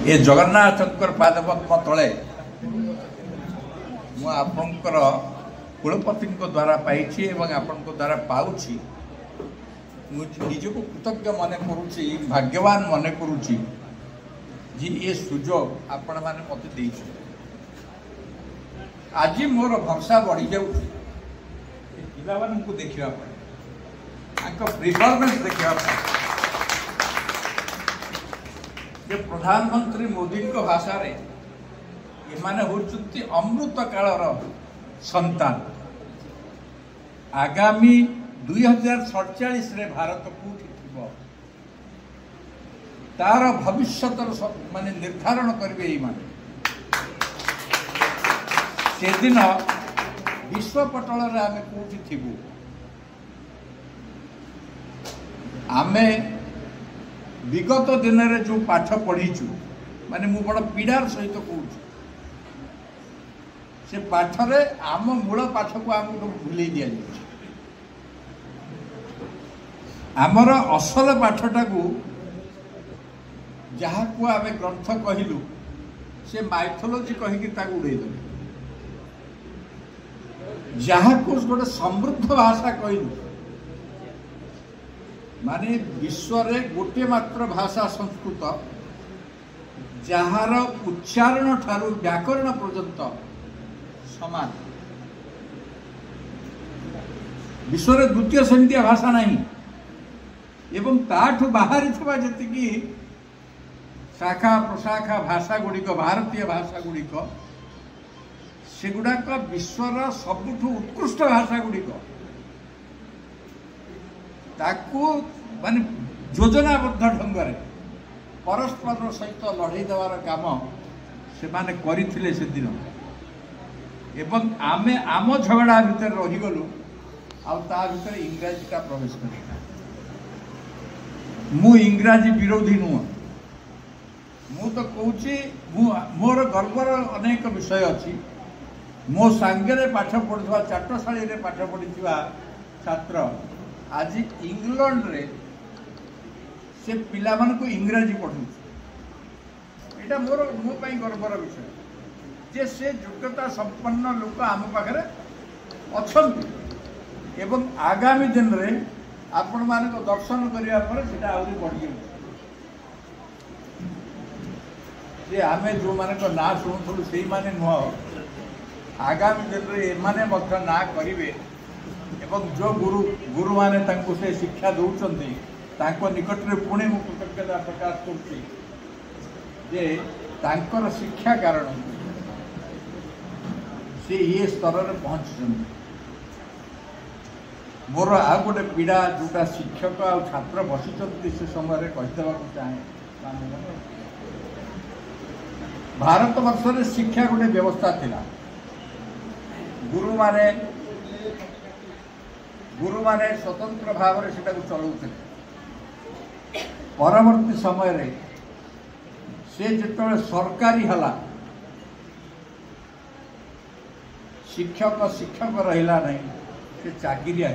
ये जगन्नाथ पादपद्म तले मुझर कुलपति द्वारा पाई आपण द्वारा पाऊँगी निजक कृतज्ञ मन करुच्ची भाग्यवान मन करुच्ची जी ये सुजोग आपण मैंने मत दे आज मोर भरसा बढ़ी जाऊँ पिला देखा प्रिफरमेंस देखा प्रधानमंत्री मोदी को भाषा रे एमाने होचुंती अमृत कालर संतान आगामी 2047 रे भारत कोठी थिबो तार भविष्यतर माने निर्धारण करिवे एई माने से दिन विश्व पटल रे आमे कोठी थिबु आमे विगत दिन में जो पाठ पढ़ीचु माने मु बड़ पीड़ार सहित कहूँ से पाठ रे आम मूल पाठ को आम भूल दि आमर असल पाठटा को जहाँ को आम ग्रंथ कहलु से माइथोलोजी कहीकि उड़ेदेले जहाँ को गोटे समृद्ध भाषा कहलु माने विश्व रे गोटे मात्र भाषा संस्कृत जार उच्चारण ठारू व्याकरण पर्यंत समान विश्व रे द्वितीय सेमतिया भाषा नहीं एवं ताठू बाहरी थवा जतिकी शाखा प्रशाखा भाषा गुड़िक भारतीय भाषा गुड़िक सेगुड़ाक विश्वर सबुठू उत्कृष्ट भाषा गुड़िक ताकू माने योजनाबद्ध ढंग से परस्पर सहित लड़े देवार काम से माने करिथिले से दिन एवं आमे आम झगड़ा भितर रहीगलु आ ता भितर इंग्राजी का प्रवेश कर मु इंग्राजी विरोधी नुह मु तो कहूँ मोर गर्वर अनेक विषय अच्छी मो सांगे पाठ पढ़ुवा चाटशाली रे पाठ पढ़ी छात्र आज इंग्लैंड रे से पिला मान को इंग्राजी पढ़ू यहाँ मोर मो गर्वर विषय जे से योग्यता संपन्न लोक आम पाखे अच्छा एवं आगामी दिन रे आपण मान दर्शन करने पर आहरी बढ़ी जे आम जो मान ना शुणुलु से माने नुह आगामी दिन में एमाने ना करेंगे एवं जो गुरु माने तांको से शिक्षा दौरान निकट में पुणे मु कृतज्ञता प्रकाश कर शिक्षा कारण से ये स्तर में पहुँच मोर आ गोटे पीड़ा जोटा शिक्षक आ छात्र बसी से समय कहीदेवा चाहे भारत वर्ष में शिक्षा गोटे व्यवस्था थिला गुरु माने स्वतंत्र भाव में सेटा चलाउते परवर्ती समय रे से जिते सरकारी हला शिक्षक शिक्षक रहिला नहीं से चाकरिया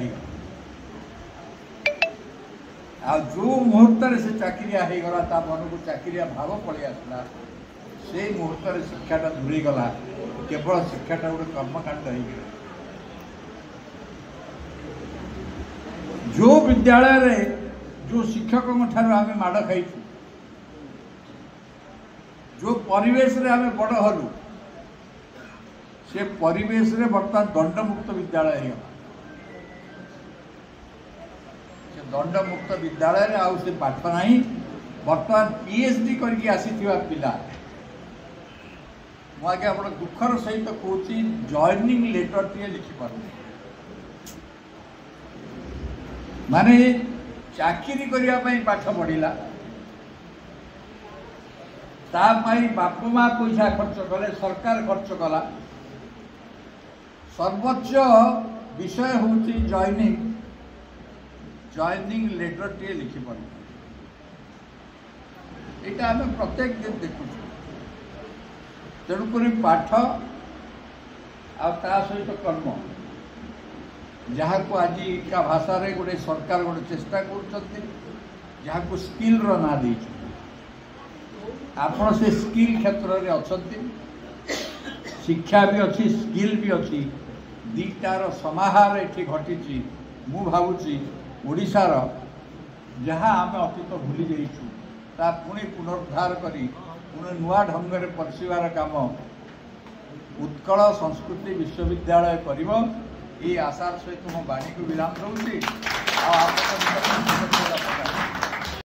आ जो मुहूर्त से चाकरिया हो गला ता मन को चाकरिया भाव पलि आसला से मुहूर्त शिक्षाटा दूरी गला केवल शिक्षाटा गोटे कर्मकांड हो गला जो विद्यालय रे जो शिक्षक ठार आम माड़ खाई जो परिवेश रे आम बड़ हलु से परिवेश रे बर्तमान दंडमुक्त विद्यालय हो दंडमुक्त विद्यालय रे आउ से पाठ नहीं बर्तमान पीएचडी करके आसीथिबा पिला मुझे आप दुखर सहित कहूँ जॉइनिंग लेटर टे लिखि पार माने चाकरी करने पाठ पढ़ला तापाई बाप माँ पैसा खर्च कले सरकार खर्च कला सर्वोच्च विषय हूँ जॉइनिंग लेटर टे लिखि पार यहाँ आम प्रत्येक दिन देखु तेणुक पाठ आ सहित कर्म जहाँ को आज का भाषा रे गोटे सरकार गोटे चेष्टा कर जहाँ को स्किल रो ना दे आपण से स्किल क्षेत्र में अच्छी शिक्षा भी अच्छी स्किल भी अच्छी दीटार समाहार ये घटी मु भावुची ओडिशार जहाँ आम अतीत भूली जाइछु ता पुणी पुनरुद्धार करी पुणी नुआ ढंग से परसिवार काम उत्कल संस्कृति विश्वविद्यालय करिब ये आशार सहित मो बाणी को विराम दूसरी।